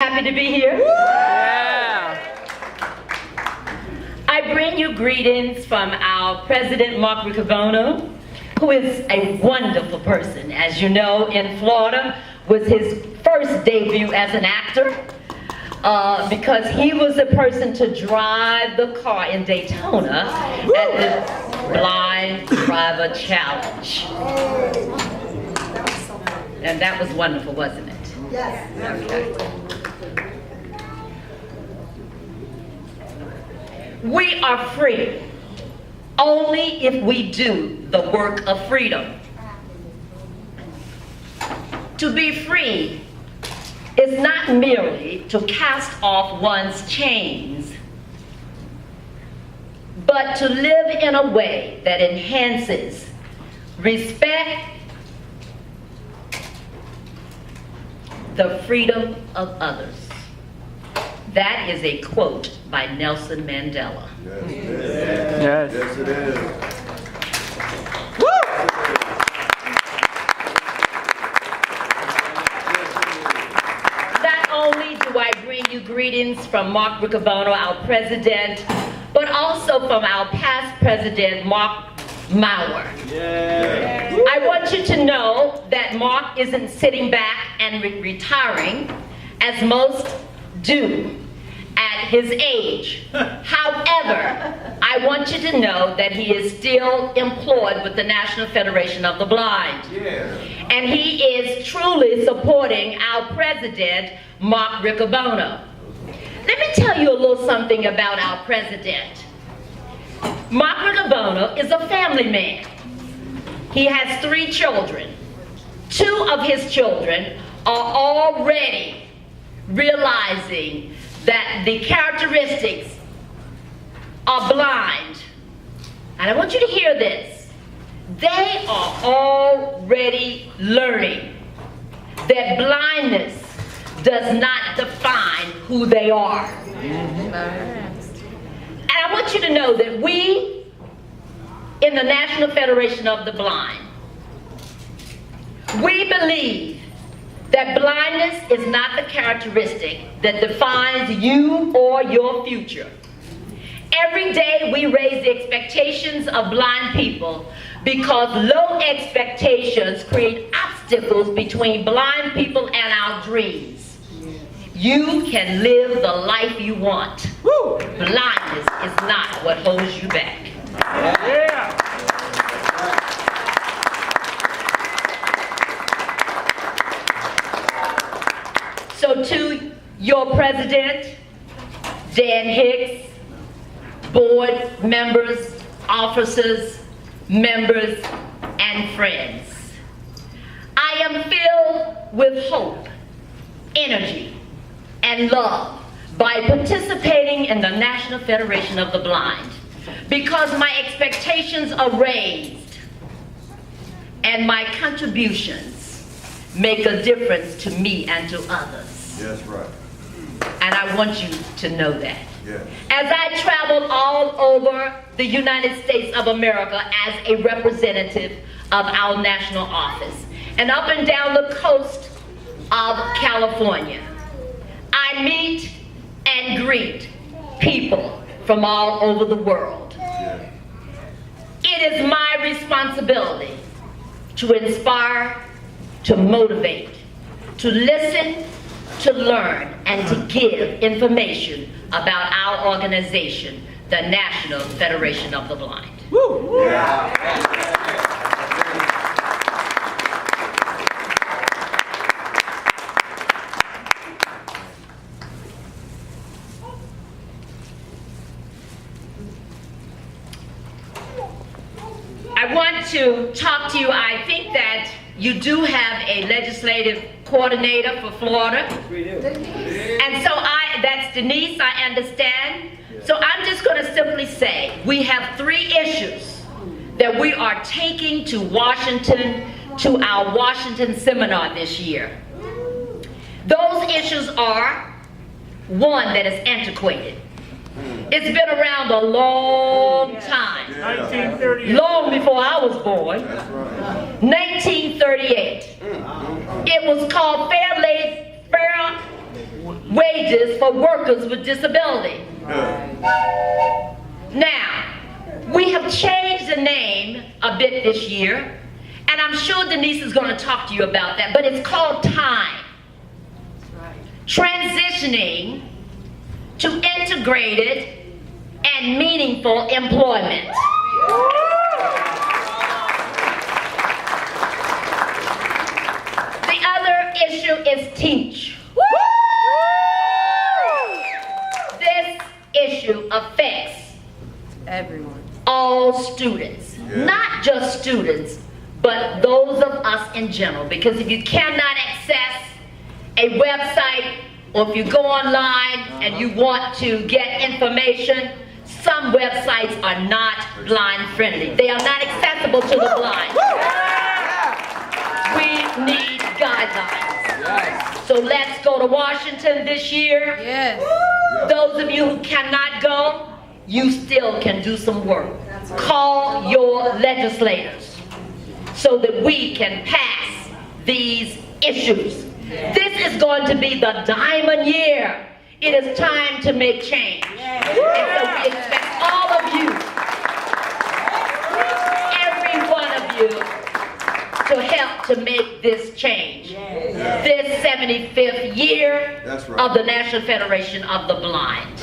Happy to be here. Yeah. I bring you greetings from our President, Mark Riccobono, who is a wonderful person. As you know, in Florida was his first debut as an actor because he was the person to drive the car in Daytona at the Blind Driver Challenge. And that was wonderful, wasn't it? Yes. Okay. We are free only if we do the work of freedom. To be free is not merely to cast off one's chains, but to live in a way that enhances respect, the freedom of others. That is a quote by Nelson Mandela. Yes, it is. Yes. Yes, it is. Woo! Not only do I bring you greetings from Mark Riccobono, our president, but also from our past president, Mark Mauer. Yeah. I want you to know that Mark isn't sitting back and retiring, as most do at his age. However, I want you to know that he is still employed with the National Federation of the Blind. Yeah. And he is truly supporting our president, Mark Riccobono. Let me tell you a little something about our president. Mark Riccobono is a family man. He has 3 children. 2 of his children are already realizing that the characteristics are blind. And I want you to hear this. They are already learning that blindness does not define who they are. And I want you to know that we, in the National Federation of the Blind, we believe that blindness is not the characteristic that defines you or your future. Every day we raise the expectations of blind people because low expectations create obstacles between blind people and our dreams. You can live the life you want. Woo! Blindness is not what holds you back. Yeah. So to your president, Dan Hicks, board members, officers, members, and friends, I am filled with hope, energy, and love by participating in the National Federation of the Blind because my expectations are raised and my contributions make a difference to me and to others. Yes, right. And I want you to know that. Yes. As I travel all over the United States of America as a representative of our national office and up and down the coast of California, I meet and greet people from all over the world. Yeah. It is my responsibility to inspire, to motivate, to listen, to learn, and to give information about our organization, the National Federation of the Blind. Woo! Yeah. I want to talk to you. I think that you do have a legislative coordinator for Florida. We do. And so that's Denise, I understand. So I'm just going to simply say we have 3 issues that we are taking to Washington, to our Washington seminar this year. Those issues are, 1, that is antiquated. It's been around a long time. 1938. Long before I was born. That's right. 1938. It was called fair wages for workers with disability. Now, we have changed the name a bit this year, and I'm sure Denise is going to talk to you about that, but it's called time. Transitioning to integrated and meaningful employment. The other issue is teach. This issue affects Everyone. all students, not just students, but those of us in general. Because if you cannot access a website, or if you go online and you want to get information, some websites are not blind friendly. They are not accessible to the blind. We need guidelines. So let's go to Washington this year. Yes. Those of you who cannot go, you still can do some work. Call your legislators so that we can pass these issues. This is going to be the diamond year. It is time to make change. And so we expect all of you, every one of you, to help to make this change. This 75th year of the National Federation of the Blind.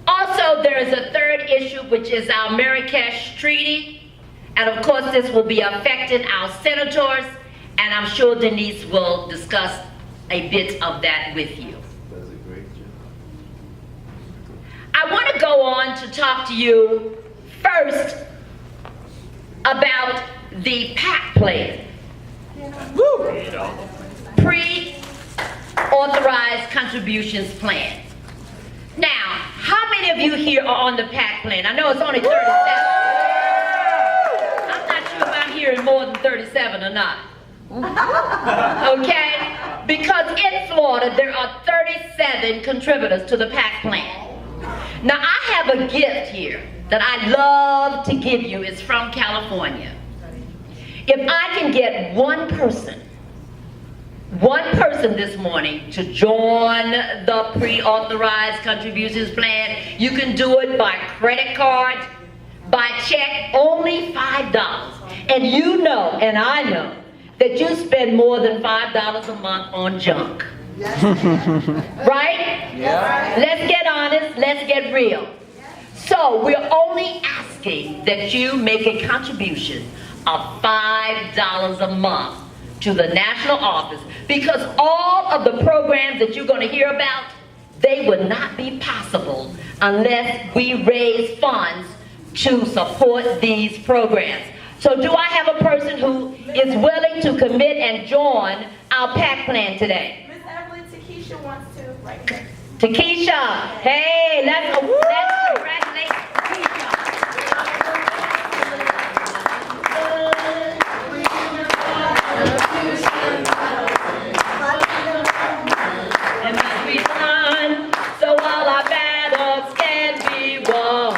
Also, there is a third issue, which is our Marrakesh Treaty. And of course, this will be affecting our senators. And I'm sure Denise will discuss a bit of that with you. That's a great job. I want to go on to talk to you first about the PAC plan. Pre-authorized contributions plan. Now, how many of you here are on the PAC plan? I know it's only 37. I'm not sure if I'm hearing more than 37 or not. Okay? Because in Florida, there are 37 contributors to the PAC plan. Now, I have a gift here that I love to give you. It's from California. If I can get one person this morning to join the pre-authorized contributions plan, you can do it by credit card, by check, only $5. And you know, and I know, that you spend more than $5 a month on junk. Right? Yeah. Let's get honest, let's get real. So we're only asking that you make a contribution of $5 a month to the national office, because all of the programs that you're going to hear about, they would not be possible unless we raise funds to support these programs. So do I have a person who is willing to commit and join our PAC plan today? Miss Evelyn, Takesha wants to, right there. Takesha, hey, let's congratulate Takesha. It must be done, so all our battles can be won.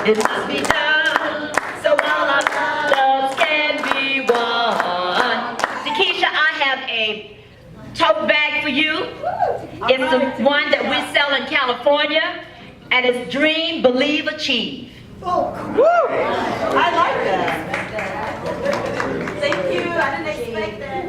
It must be done, so all our battles can be won. Takesha, I have a tote bag for you. It's the one that we sell in California, and it's Dream, Believe, Achieve. I like that. Thank you. I didn't expect that.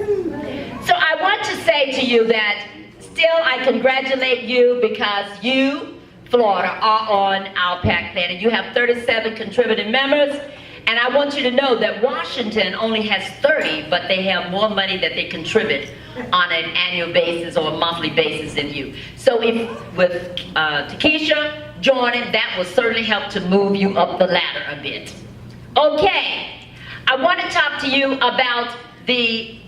So I want to say to you that still I congratulate you, because you, Florida, are on our PAC plan, and you have 37 contributing members. And I want you to know that Washington only has 30, but they have more money that they contribute on an annual basis or a monthly basis than you. So if with Takesha joining, that will certainly help to move you up the ladder a bit. Okay, I want to talk to you about the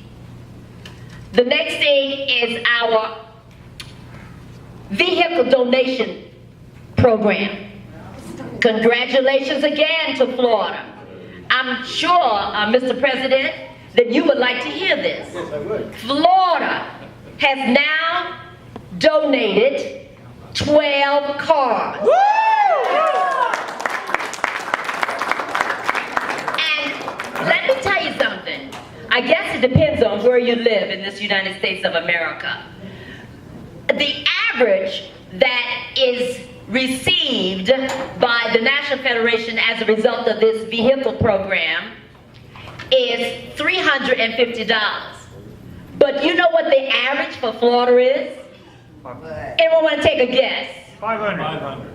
next thing is our vehicle donation program. Congratulations again to Florida. I'm sure, Mr. President, that you would like to hear this. Yes, I would. Florida has now donated 12 cars. it depends on where you live in this United States of America. The average that is received by the National Federation as a result of this vehicle program is $350. But you know what the average for Florida is? Anyone want to take a guess? 500.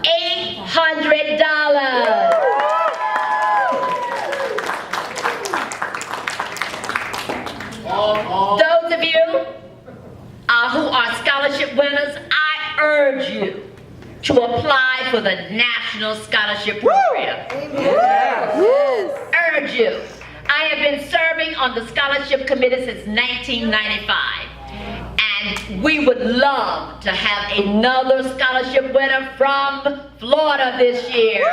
$800. Those of you who are scholarship winners, I urge you to apply for the National Scholarship Program. Urge you. I have been serving on the scholarship committee since 1995. And we would love to have another scholarship winner from Florida this year.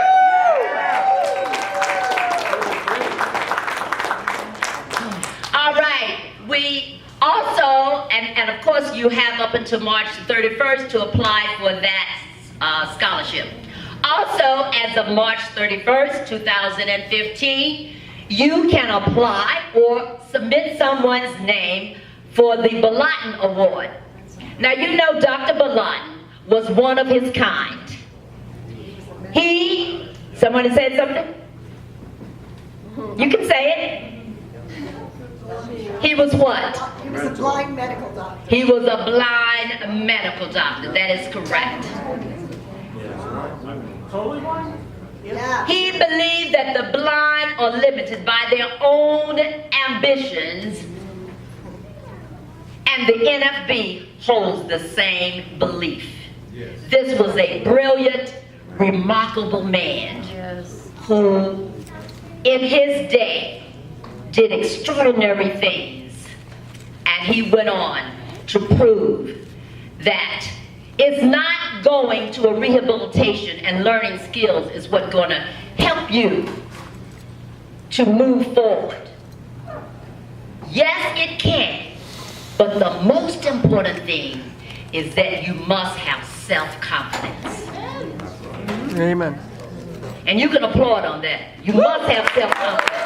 All right, we also, and of course you have up until March 31st to apply for that scholarship. Also, as of March 31st, 2015, you can apply or submit someone's name for the Balatin Award. Now you know Dr. Balatin was one of his kind. Someone said something? You can say it. He was what? He was a blind medical doctor. He was a blind medical doctor, that is correct. Totally blind? Yeah. He believed that the blind are limited by their own ambitions, and the NFB holds the same belief. Yes. This was a brilliant, remarkable man who, in his day, did extraordinary things. And he went on to prove that it's not going to a rehabilitation and learning skills is what's going to help you to move forward. Yes, it can, but the most important thing is that you must have self-confidence. Amen. And you can applaud on that. You must have self-confidence.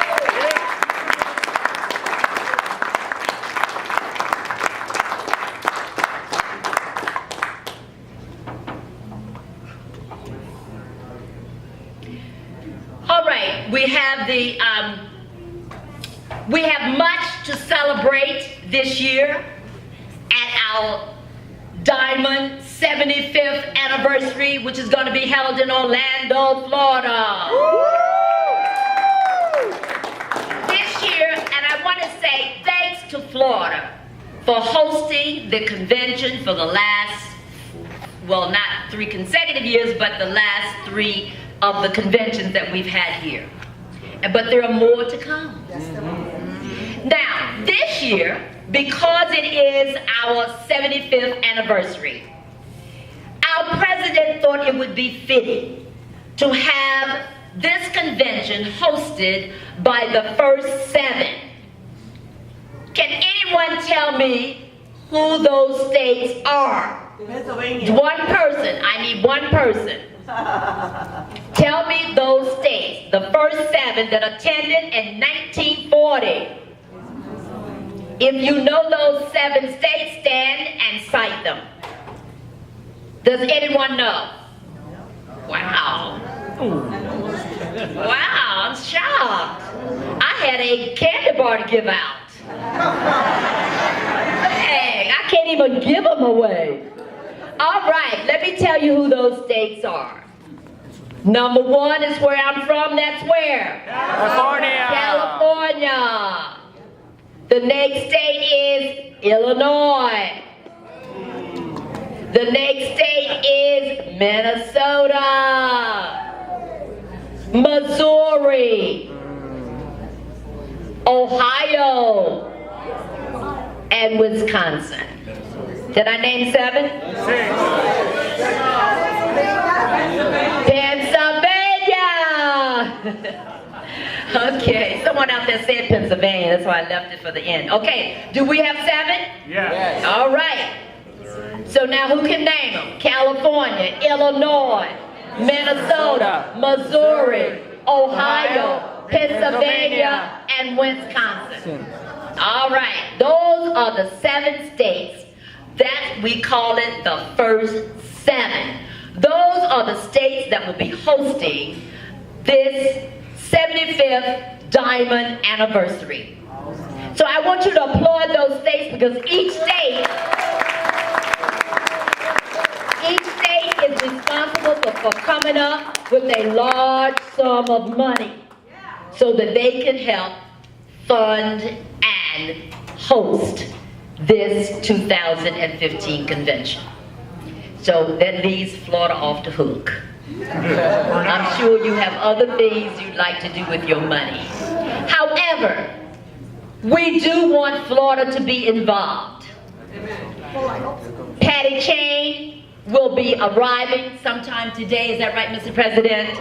All right, we have much to celebrate this year at our Diamond 75th anniversary, which is going to be held in Orlando, Florida. This year, and I want to say thanks to Florida for hosting the convention for the last, well, not 3 consecutive years, but the last 3 of the conventions that we've had here. But there are more to come. Now, this year, because it is our 75th anniversary, our president thought it would be fitting to have this convention hosted by the first 7. Can anyone tell me who those states are? Pennsylvania. One person. I need one person. Tell me those states, the first 7 that attended in 1940. If you know those 7 states, stand and cite them. Does anyone know? Wow. Wow, I'm shocked. I had a candy bar to give out. Dang, I can't even give them away. All right, let me tell you who those states are. Number 1 is where I'm from. That's where? California. California. The next state is Illinois. The next state is Minnesota, Missouri, Ohio, and Wisconsin. Did I name 7? 6. Pennsylvania! Okay, someone out there said Pennsylvania, that's why I left it for the end. Okay, do we have 7? Yes. All right. So now who can name them? California, Illinois, Minnesota, Missouri, Ohio, Pennsylvania, and Wisconsin. All right, those are the 7 states. That we call it the first 7. Those are the states that will be hosting this 75th Diamond Anniversary. So I want you to applaud those states because each state is responsible for coming up with a large sum of money so that they can help fund and host this 2015 convention. So that leaves Florida off the hook. I'm sure you have other things you'd like to do with your money. However, we do want Florida to be involved. Patty Chain will be arriving sometime today. Is that right, Mr. President?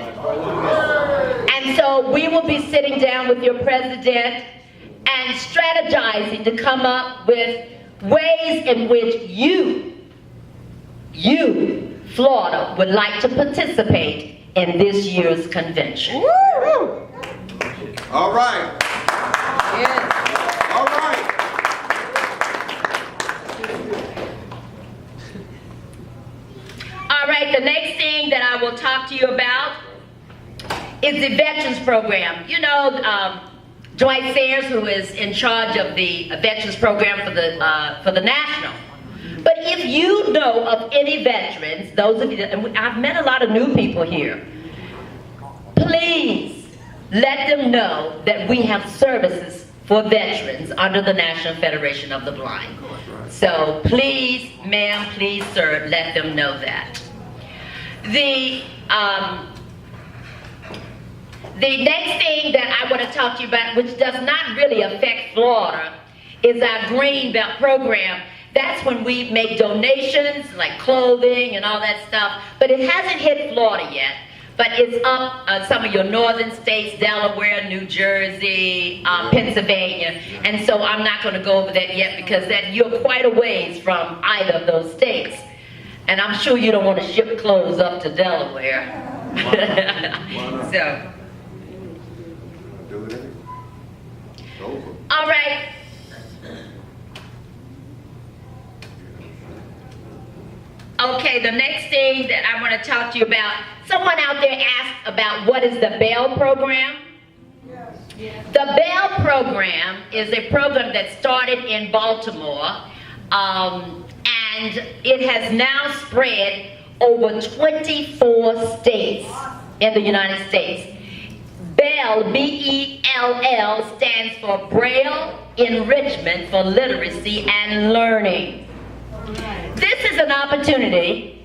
And so we will be sitting down with your president and strategizing to come up with ways in which you, Florida, would like to participate in this year's convention. All right. All right. All right, the next thing that I will talk to you about is the Veterans Program. You know, Dwight Sayers, who is in charge of the Veterans Program for the National. But if you know of any veterans, those of you, and I've met a lot of new people here, please let them know that we have services for veterans under the National Federation of the Blind. So please, ma'am, please, sir, let them know that. The next thing that I want to talk to you about, which does not really affect Florida, is our Green Belt program. That's when we make donations like clothing and all that stuff, but it hasn't hit Florida yet. But it's up some of your northern states, Delaware, New Jersey, Pennsylvania, and so I'm not going to go over that yet because you're quite a ways from either of those states. And I'm sure you don't want to ship clothes up to Delaware. So. All right. Okay, the next thing that I want to talk to you about, someone out there asked about what is the Bell program? Yes. The Bell program is a program that started in Baltimore, and it has now spread over 24 states in the United States. Bell, B-E-L-L, stands for Braille Enrichment for Literacy and Learning. This is an opportunity